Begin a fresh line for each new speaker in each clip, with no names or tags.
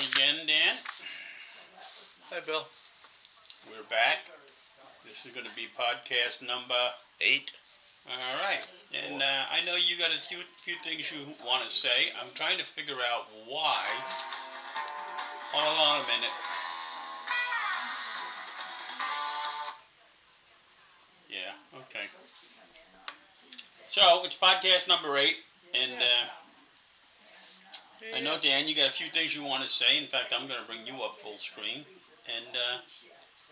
again, Dan.
Hi, Bill.
We're back. This is going to be podcast number
8.
All right. And I know you got a few things you want to say. I'm trying to figure out why. Hold on a minute. Yeah, okay. So, it's podcast number 8. And I know, Dan, you got a few things you want to say. In fact, I'm going to bring you up full screen. And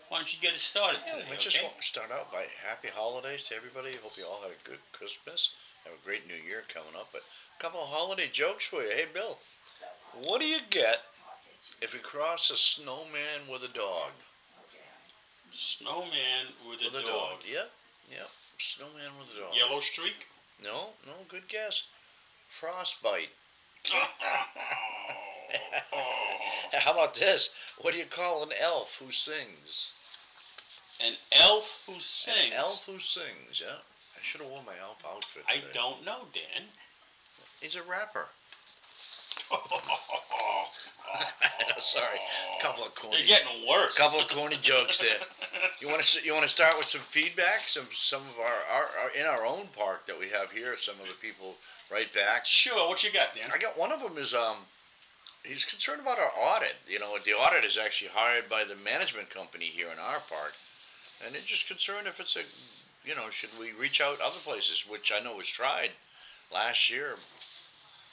why don't you get us started today,
We just want to start out by happy holidays to everybody. Hope you all had a good Christmas. Have a great New Year coming up. But a couple of holiday jokes for you. Hey, Bill, what do you get if you cross a snowman with a dog?
Snowman with a dog.
Yep. Snowman with a dog.
Yellow streak?
No, good guess. Frostbite. How about this? What do you call an elf who sings?
An elf who sings?
An elf who sings, yeah. I should have worn my elf outfit today.
I don't know, Dan.
He's a rapper. Sorry, a couple of corny.
They're getting worse.
Couple of corny jokes there. You want to start with some feedback? Some of our in our own park that we have here. Some of the people write back.
Sure. What you got, Dan?
I got one of them is he's concerned about our audit. You know, the audit is actually hired by the management company here in our park, and they're just concerned if it's should we reach out other places, which I know was tried last year.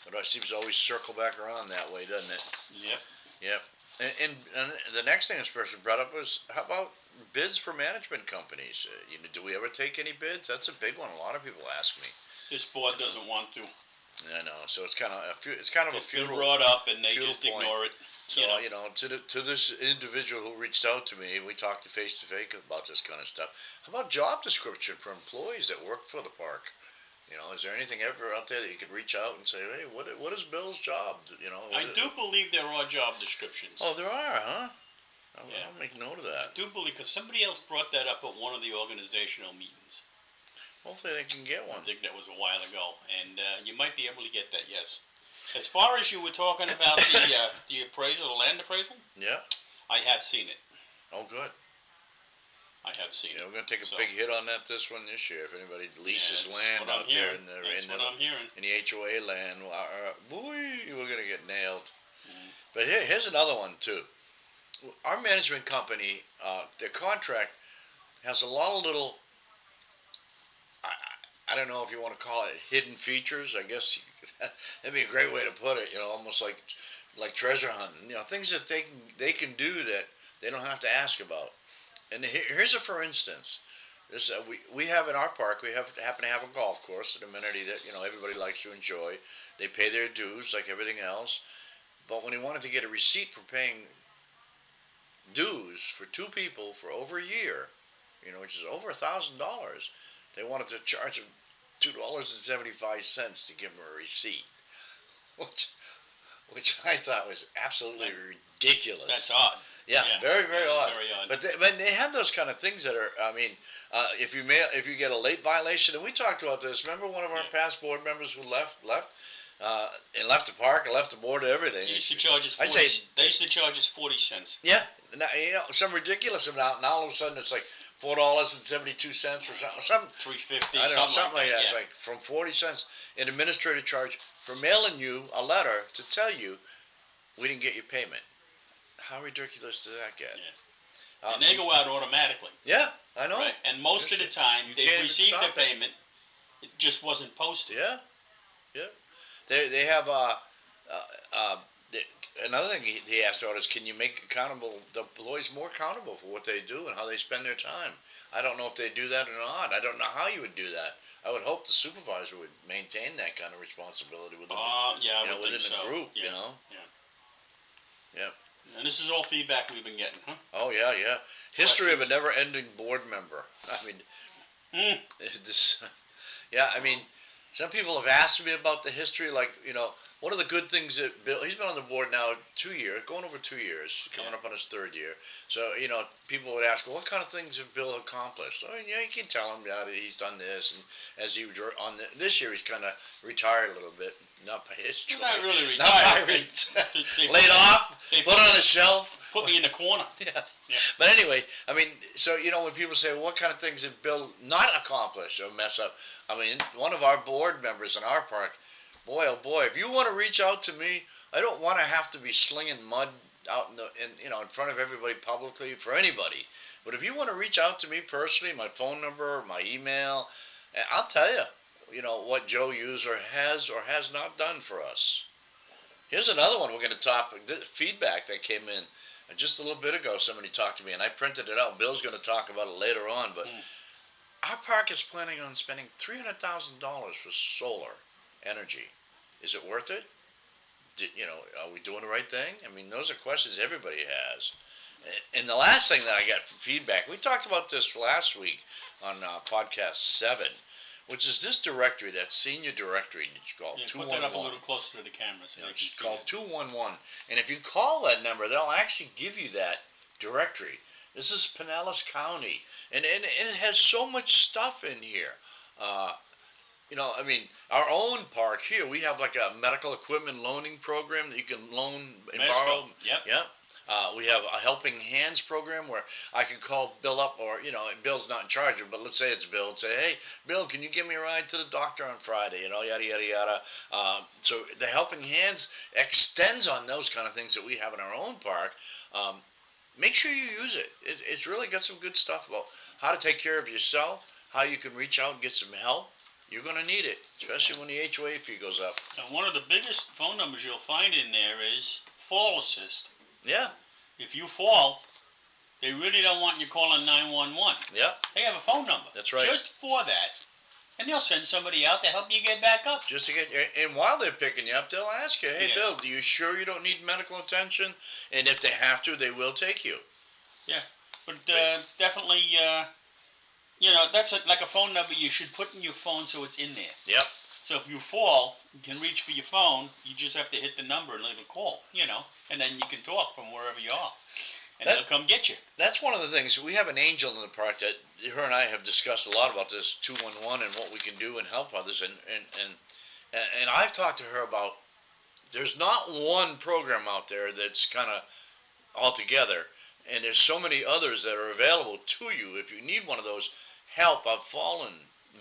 But it seems to always circle back around that way, doesn't it?
Yep.
And the next thing this person brought up was, how about bids for management companies? Do we ever take any bids? That's a big one. A lot of people ask me.
This board doesn't want to.
I know. So it's kind of a funeral.
It's been brought up, and they just
point.
Ignore it.
So to this individual who reached out to me, we talked to face about this kind of stuff. How about job description for employees that work for the park? Is there anything ever out there that you could reach out and say, hey, what is Bill's job?
I do believe there are job descriptions.
Oh, there are, huh? I'll make note of that.
I do believe, because somebody else brought that up at one of the organizational meetings.
Hopefully they can get one.
I think that was a while ago, and you might be able to get that, yes. As far as you were talking about the appraisal, the land appraisal?
Yeah.
I have seen it.
Oh, good.
I have seen it.
We're going to take a big hit on that this year. If anybody leases land out there in the HOA land, we're going to get nailed. Mm. But here's another one too. Our management company, their contract has a lot of little, I don't know if you want to call it hidden features. I guess that'd be a great way to put it. Almost like treasure hunting. Things that they can do that they don't have to ask about. And here's a for instance. This we have in our park. We happen to have a golf course, an amenity that everybody likes to enjoy. They pay their dues like everything else. But when he wanted to get a receipt for paying dues for 2 people for over a year, which is over $1,000, they wanted to charge him $2.75 to give him a receipt, which I thought was absolutely ridiculous.
That's odd.
Yeah, very, very odd.
Very odd.
But they have those kind of things that are. I mean, if you get a late violation, and we talked about this. Remember one of our past board members who left and left the park and left the board and everything.
They used to charge us 40 cents.
Yeah, some ridiculous amount. Now all of a sudden it's like $4.72 or something.
$3.50.
I don't know, something like that.
Yeah.
It's like from 40 cents an administrative charge for mailing you a letter to tell you we didn't get your payment. How ridiculous does that get?
Yeah. And they go out automatically.
Yeah, I know.
Right? And most of the time, they receive the payment. It just wasn't posted.
Yeah. They have another thing he asked about is, can you make the employees more accountable for what they do and how they spend their time? I don't know if they do that or not. I don't know how you would do that. I would hope the supervisor would maintain that kind of responsibility within within the group.
Yeah.
Yeah.
And this is all feedback we've been getting, huh?
Oh, yeah. History of a never-ending board member. I mean, some people have asked me about the history, like, one of the good things that Bill, he's been on the board now 2 years, going over 2 years, coming up on his third year. So, people would ask, well, what kind of things have Bill accomplished? I mean, you can tell him, that he's done this, and as he was this year, he's kind of retired a little bit, not by his choice.
Well, not really
Not by
retired. They
laid off, put on a shelf.
Put me in the corner.
Yeah. But anyway, I mean, so when people say, well, what kind of things did Bill not accomplish or mess up? I mean, one of our board members in our park, boy, oh boy, if you want to reach out to me, I don't want to have to be slinging mud out in front of everybody publicly for anybody. But if you want to reach out to me personally, my phone number, my email, I'll tell you, what Joe User has or has not done for us. Here's another one we're going to talk, feedback that came in just a little bit ago. Somebody talked to me, and I printed it out. Bill's going to talk about it later on, but our park is planning on spending $300,000 for solar energy. Is it worth it? Are we doing the right thing? I mean, those are questions everybody has. And the last thing that I got for feedback, we talked about this last week on podcast 7, which is this directory, that senior directory. It's called 211.
Put that up a little closer to the camera. So
it's called 211. And if you call that number, they'll actually give you that directory. This is Pinellas County. And it has so much stuff in here. I mean, our own park here, we have like a medical equipment loaning program that you can loan and borrow.
Yep.
We have a Helping Hands program where I can call Bill up, or, Bill's not in charge of it, but let's say it's Bill, and say, hey, Bill, can you give me a ride to the doctor on Friday? Yada, yada, yada. So the Helping Hands extends on those kind of things that we have in our own park. Make sure you use it. It's really got some good stuff about how to take care of yourself, how you can reach out and get some help. You're going to need it, especially when the HOA fee goes up.
And one of the biggest phone numbers you'll find in there is Fall Assist.
Yeah.
If you fall, they really don't want you calling 911.
Yeah.
They have a phone number.
That's right.
Just for that. And they'll send somebody out to help you get back up.
Just to get, and while they're picking you up, they'll ask you, hey, Bill, do you sure you don't need medical attention? And if they have to, they will take you.
Yeah. But definitely, that's like a phone number you should put in your phone so it's in there.
Yep.
So if you fall, you can reach for your phone. You just have to hit the number and it'll call, and then you can talk from wherever you are. And they'll come get you.
That's one of the things. We have an angel in the park that her and I have discussed a lot about this 211 and what we can do and help others. And I've talked to her about, there's not one program out there that's kind of all together. And there's so many others that are available to you. If you need one of those help, I've fallen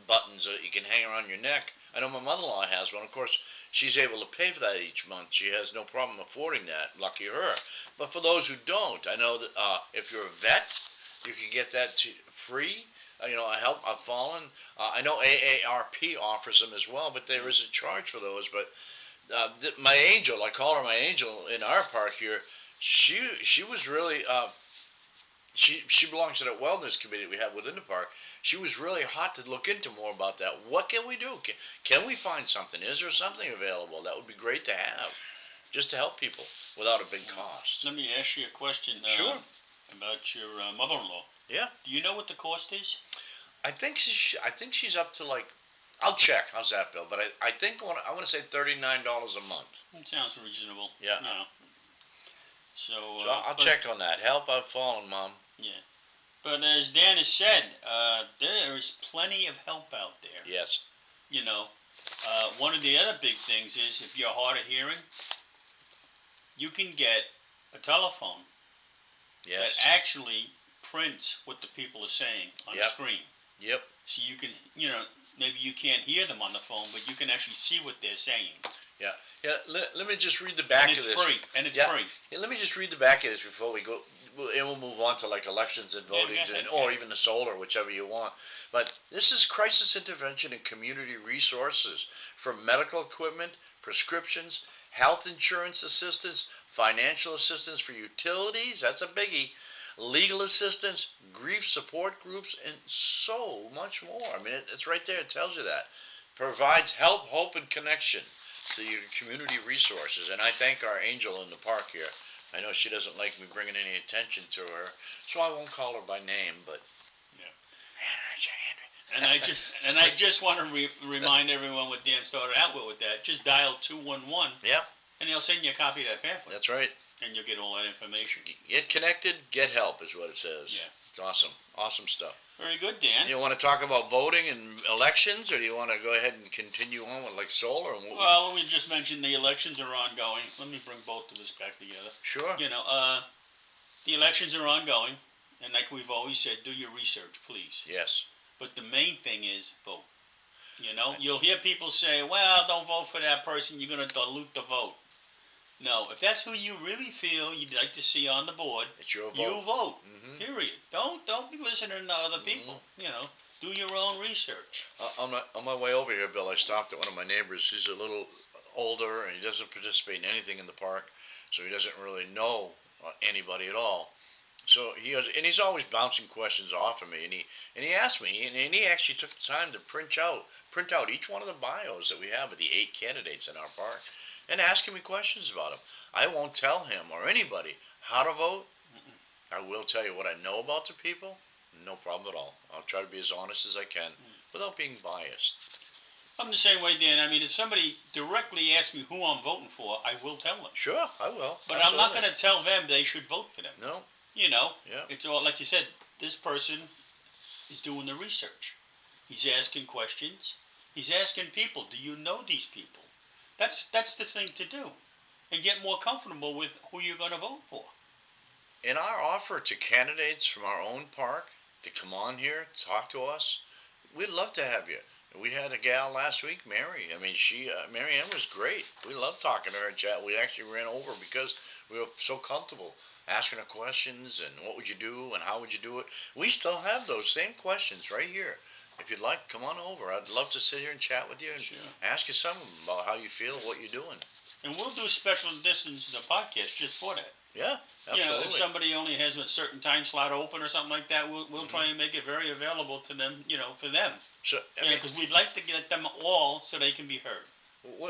buttons that you can hang around your neck. I know my mother-in-law has one. Of course, she's able to pay for that each month. She has no problem affording that. Lucky her. But for those who don't, I know that if you're a vet, you can get that free. A help. I've fallen. I know AARP offers them as well, but there is a charge for those. But my angel, I call her my angel in our park here. She was really. She belongs to that wellness committee that we have within the park. She was really hot to look into more about that. What can we do? Can we find something? Is there something available that would be great to have, just to help people without a big cost?
Let me ask you a question.
Sure.
About your mother-in-law.
Yeah.
Do you know what the cost is?
I think she's up to like. I'll check. How's that, Bill? But I think I want to say $39 a month.
That sounds reasonable.
Yeah.
So
I'll check on that. Help, I've fallen, Mom.
Yeah. But as Dan has said, there is plenty of help out there.
Yes.
One of the other big things is if you're hard of hearing, you can get a telephone that actually prints what the people are saying on the screen.
Yep.
So you can, maybe you can't hear them on the phone, but you can actually see what they're saying.
Yeah. Yeah. Let me just read the back of this.
And it's free.
Yeah, let me just read the back of this before we go. And we'll move on to like elections and voting, or even the solar, whichever you want. But this is crisis intervention and community resources for medical equipment, prescriptions, health insurance assistance, financial assistance for utilities, that's a biggie, legal assistance, grief support groups, and so much more. I mean, it's right there. It tells you that. Provides help, hope, and connection to your community resources. And I thank our angel in the park here. I know she doesn't like me bringing any attention to her, so I won't call her by name, but... Yeah.
And I just want to remind everyone what Dan started out with that. Just dial 211.
Yep.
And they'll send you a copy of that pamphlet.
That's right.
And you'll get all that information.
Get connected, get help is what it says.
Yeah.
It's awesome. Awesome stuff.
Very good, Dan.
You want to talk about voting and elections, or do you want to go ahead and continue on with like solar?
Well, we just mentioned the elections are ongoing. Let me bring both of us back together.
Sure.
The elections are ongoing, and like we've always said, do your research, please.
Yes.
But the main thing is vote. You'll hear people say, well, don't vote for that person, you're going to dilute the vote. No, if that's who you really feel you'd like to see on the board,
it's your vote.
You vote. Mm-hmm. Period. Don't be listening to other people. Mm-hmm. Do your own research.
On my way over here, Bill, I stopped at one of my neighbors. He's a little older, and he doesn't participate in anything in the park, so he doesn't really know anybody at all. So he's always bouncing questions off of me, and he asked me, and he actually took the time to print out each one of the bios that we have of the 8 candidates in our park, and asking me questions about them. I won't tell him or anybody how to vote. I will tell you what I know about the people. No problem at all. I'll try to be as honest as I can without being biased.
I'm the same way, Dan. I mean, if somebody directly asks me who I'm voting for, I will tell them.
Sure, I will.
But absolutely. I'm not going to tell them they should vote for them.
No.
Yeah.
It's
all, like you said, this person is doing the research. He's asking questions. He's asking people, do you know these people? That's the thing to do. And get more comfortable with who you're going to vote for.
In our offer to candidates from our own park to come on here, talk to us, we'd love to have you. We had a gal last week, Mary. I mean, Mary Ann was great. We loved talking to her and chat. We actually ran over because we were so comfortable asking her questions and what would you do and how would you do it. We still have those same questions right here. If you'd like, come on over. I'd love to sit here and chat with you and ask you something about how you feel, what you're doing.
And we'll do special editions of the podcast just for that.
Yeah, absolutely.
If somebody only has a certain time slot open or something like that, we'll try and make it very available to them, for them.
So,
because we'd like to get them all so they can be heard.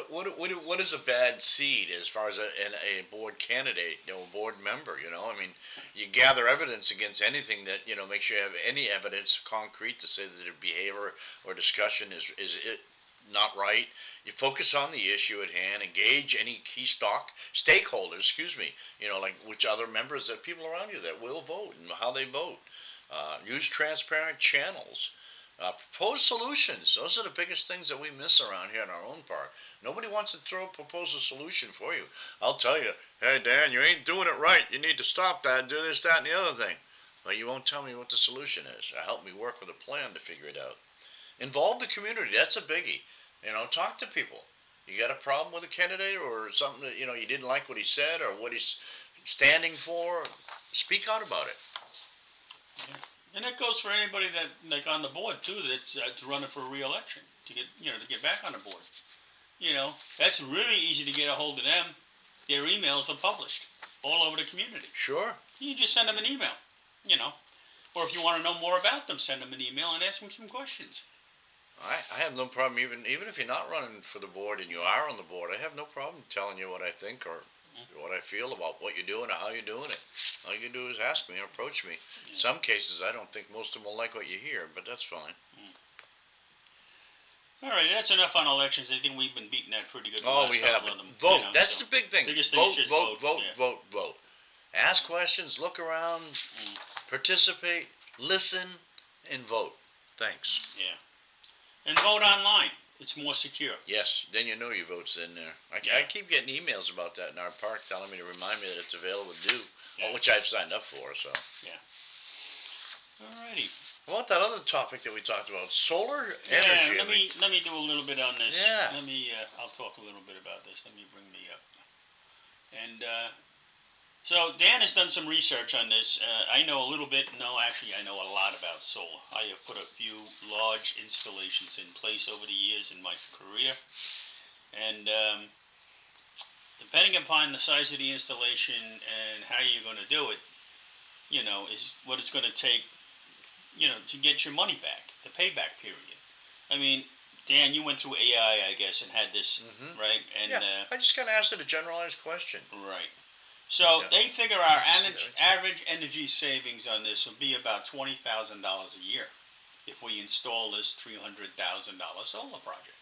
What is a bad seed as far as a board candidate, a board member? I mean, you gather evidence against anything that makes you have any evidence concrete to say that their behavior or discussion is it not right. You focus on the issue at hand, engage any key stakeholders, like which other members of people around you that will vote and how they vote. Use transparent channels. Propose solutions. Those are the biggest things that we miss around here in our own park. Nobody wants to propose a solution for you. I'll tell you, hey Dan, you ain't doing it right. You need to stop that and do this, that, and the other thing. But you won't tell me what the solution is. Help me work with a plan to figure it out. Involve the community. That's a biggie. Talk to people. You got a problem with a candidate or something that, you didn't like what he said or what he's standing for, speak out about it.
Yeah. And that goes for anybody that, like on the board too, that's running for re-election to get back on the board. That's really easy to get a hold of them. Their emails are published all over the community.
Sure.
You just send them an email, Or if you want to know more about them, send them an email and ask them some questions.
I have no problem, even if you're not running for the board and you are on the board, I have no problem telling you what I think or what I feel about what you're doing or how you're doing it. All you can do is ask me or approach me. Yeah. In some cases, I don't think most of them will like what you hear, but that's fine.
All right, that's enough on elections. I think we've been beating that pretty good.
Oh, we have. Vote. That's the big thing. Vote. Ask questions, look around, participate, listen, and vote. Thanks.
Yeah. And vote online. It's more secure.
Yes, then you know your vote's in there. I keep getting emails about that in our park telling me to remind me that it's available to do, which I've signed up for. So.
Yeah. Alrighty.
What about that other topic that we talked about, solar energy?
Let me do a little bit on this.
Yeah.
I'll talk a little bit about this. Let me bring me up. And so Dan has done some research on this. I know a little bit. No, actually, I know a lot about solar. I have put a few large installations in place over the years in my career. And depending upon the size of the installation and how you're going to do it, is what it's going to take, to get your money back, the payback period. I mean, Dan, you went through AI, I guess, and had this, right? And
I just kind of asked it a generalized question.
Right. So they figure our average energy savings on this will be about $20,000 a year. if we install this $300,000 solar project.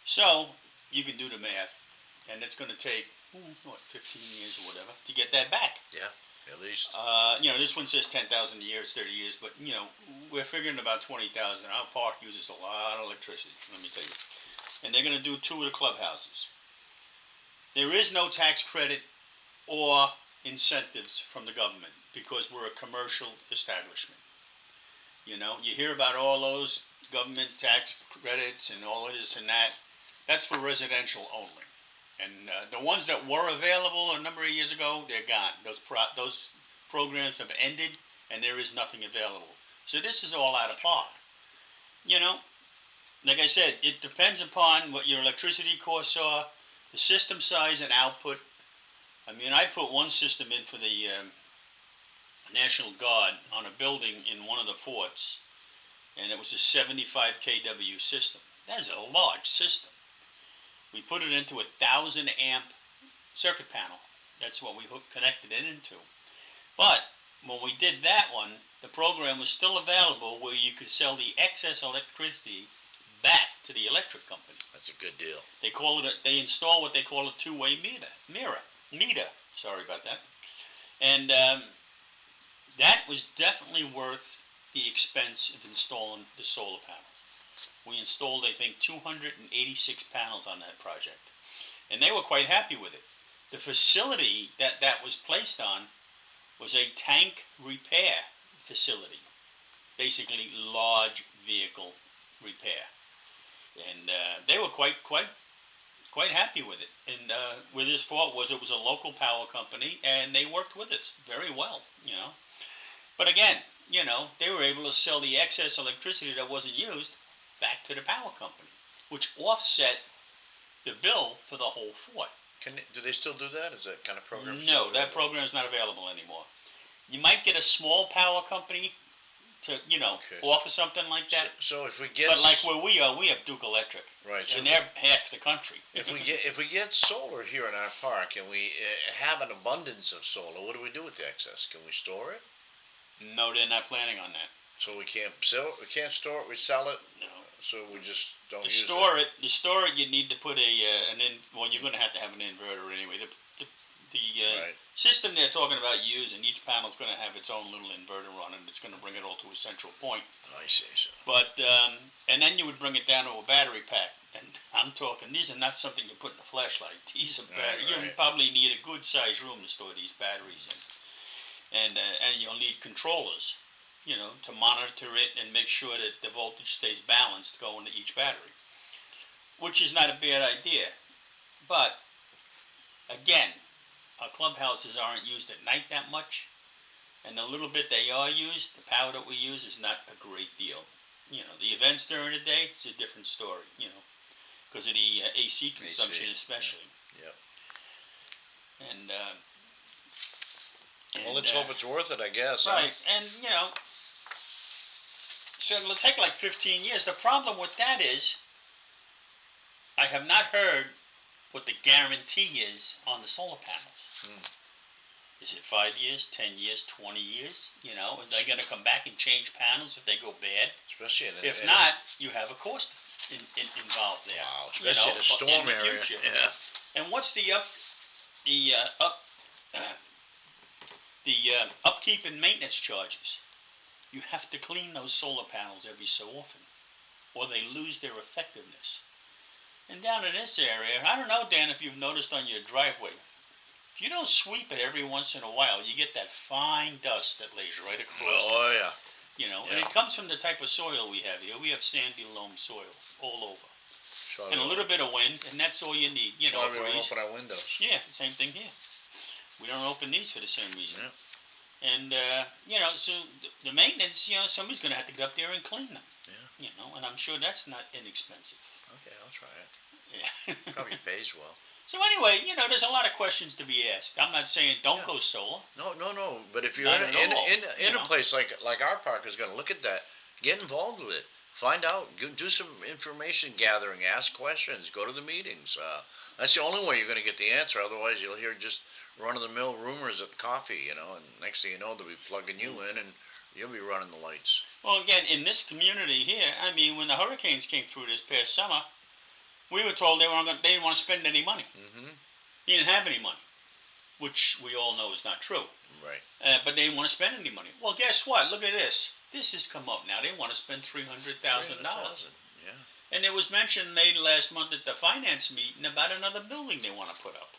So you can do the math, and it's going to take 15 years or whatever to get that back.
Yeah, at least.
This one says 10,000 a year, it's 30 years, but we're figuring about 20,000. Our park uses a lot of electricity, let me tell you. And they're going to do 2 of the clubhouses. There is no tax credit or incentives from the government because we're a commercial establishment. You hear about all those government tax credits and all of this and that. That's for residential only. And the ones that were available a number of years ago, they're gone. Those programs have ended, and there is nothing available. So this is all out of park. Like I said, it depends upon what your electricity costs are, the system size and output. I mean, I put one system in for the National Guard on a building in one of the forts, and it was a 75 kW system. That is a large system. We put it into a 1,000 amp circuit panel. That's what we connected it into. But when we did that one, the program was still available where you could sell the excess electricity back to the electric company.
That's a good deal.
They install what they call a two-way meter. Sorry about that. And that was definitely worth the expense of installing the solar panels. We installed, I think, 286 panels on that project. And they were quite happy with it. The facility that was placed on was a tank repair facility. Basically, large vehicle repair. And they were quite happy with it. And where this fault was, it was a local power company, and they worked with us very well, But again, they were able to sell the excess electricity that wasn't used back to the power company, which offset the bill for the whole fort.
Do they still do that? Is that kind of program?
No, that program is not available anymore. You might get a small power company to, offer something like that.
So if we get,
but like where we are, we have Duke Electric,
right? So
and they're half the country.
If we get solar here in our park and we have an abundance of solar, what do we do with the excess? Can we store it?
No, they're not planning on that.
So we can't sell it. We can't store it. We sell it.
No.
So we just don't
to
use
store
it.
To store it, you need to put well, you're going to have an inverter anyway. The
Right.
system they're talking about using, each panel's going to have its own little inverter on it. It's going to bring it all to a central point.
I see. So.
But and then you would bring it down to a battery pack. And I'm talking, these are not something you put in a flashlight. These are batteries.
Right.
You probably need a good sized room to store these batteries in. And you'll need controllers, to monitor it and make sure that the voltage stays balanced going to each battery, which is not a bad idea. But again, our clubhouses aren't used at night that much, and the little bit they are used, the power that we use is not a great deal. The events during the day, it's a different story, because of the AC consumption especially.
Yep.
And
well, let's hope it's worth it, I guess.
Right, and so it'll take like 15 years. The problem with that is, I have not heard what the guarantee is on the solar panels. Is it 5 years, 10 years, 20 years? Are they going to come back and change panels if they go bad?
Especially
if not, you have a cost involved there.
Wow, especially in a storm area.
Future.
Yeah.
And what's the upkeep and maintenance charges? You have to clean those solar panels every so often, or they lose their effectiveness. And down in this area, I don't know, Dan, if you've noticed on your driveway, if you don't sweep it every once in a while, you get that fine dust that lays right across.
Oh, yeah.
And it comes from the type of soil we have here. We have sandy loam soil all over. And a little bit of wind, and that's all you need.
We don't open our windows.
Yeah, same thing here. We don't open these for the same reason.
Yeah.
And, so the maintenance, somebody's going to have to get up there and clean them.
Yeah.
And I'm sure that's not inexpensive.
Okay, I'll try it.
Yeah.
Probably pays well.
So anyway, there's a lot of questions to be asked. I'm not saying don't go solar.
No. But if you're
Not
in a place like our park is going to look at that, get involved with it. Find out. Do some information gathering. Ask questions. Go to the meetings. That's the only way you're going to get the answer. Otherwise, you'll hear just run-of-the-mill rumors at the coffee, and next thing you know, they'll be plugging you in and You'll be running the lights.
Well, again, in this community here, I mean, when the hurricanes came through this past summer, we were told they didn't want to spend any money.
Mm-hmm.
They didn't have any money, which we all know is not true.
Right.
But they didn't want to spend any money. Well, guess what? Look at this. This has come up now. They want to spend $300,000.
Yeah.
And it was made last month at the finance meeting about another building they want to put up.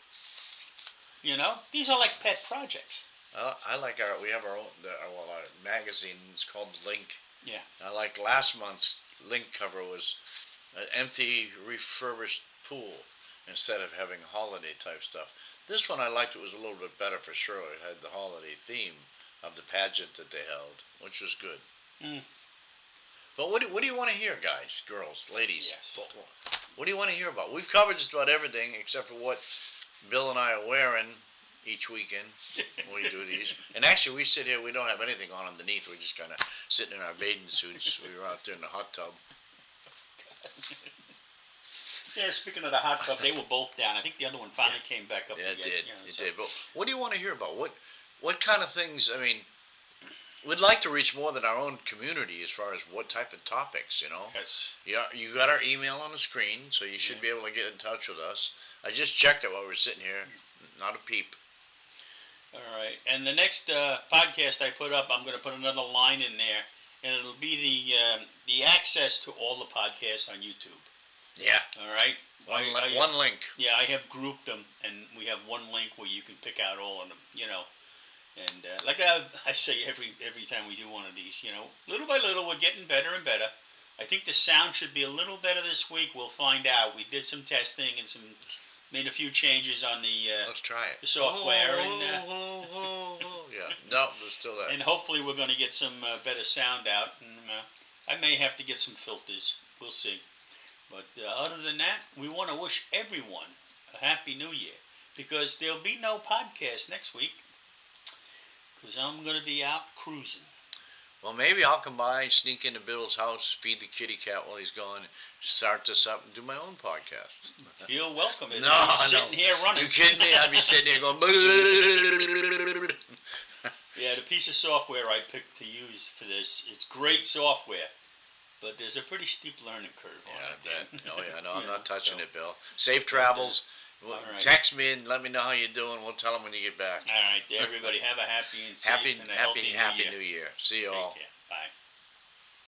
You know, these are like pet projects.
I like we have our own our magazine. It's called Link.
Yeah.
I like last month's Link cover was an empty refurbished pool instead of having holiday type stuff. This one I liked. It was a little bit better for sure. It had the holiday theme of the pageant that they held, which was good.
Mm.
But what do you want to hear, guys, girls, ladies?
Yes.
What do you want to hear about? We've covered just about everything except for what Bill and I are wearing each weekend when we do these. And actually, we sit here. We don't have anything on underneath. We're just kind of sitting in our bathing suits. We were out there in the hot tub.
Yeah, speaking of the hot tub, they were both down. I think the other one finally came back up.
Yeah, it
again.
did.
Yeah,
It did. But what do you want to hear about? What kind of things? I mean, we'd like to reach more than our own community as far as what type of topics. You know.
Yes.
Yeah, you got our email on the screen, so you should be able to get in touch with us. I just checked it while we were sitting here. Not a peep.
All right. And the next podcast I put up, I'm going to put another line in there, and it'll be the access to all the podcasts on YouTube.
Yeah.
All right.
One link.
Yeah, I have grouped them, and we have one link where you can pick out all of them. You know. And like I say every time we do one of these, you know, little by little we're getting better and better. I think the sound should be a little better this week. We'll find out. We did some testing and made a few changes on the
Let's try it.
The software.
Hello. Yeah. No, there's still that.
And hopefully we're going to get some better sound out. And I may have to get some filters. We'll see. But other than that, we want to wish everyone a Happy New Year, because there'll be no podcast next week. Because I'm going to be out cruising.
Well, maybe I'll come by, sneak into Bill's house, feed the kitty cat while he's gone, start this up, and do my own podcast.
You're welcome.
No,
sitting here running.
You kidding me? I'd be sitting here going.
Yeah, the piece of software I picked to use for this, it's great software, but there's a pretty steep learning curve on it.
Yeah, I bet. Oh yeah, no, I'm not touching it, Bill. Safe travels.
Right.
Text me and let me know how you're doing. We'll tell them when you get back.
All right, everybody have a happy and safe and a healthy
New Year. See you all.
Take care. Bye.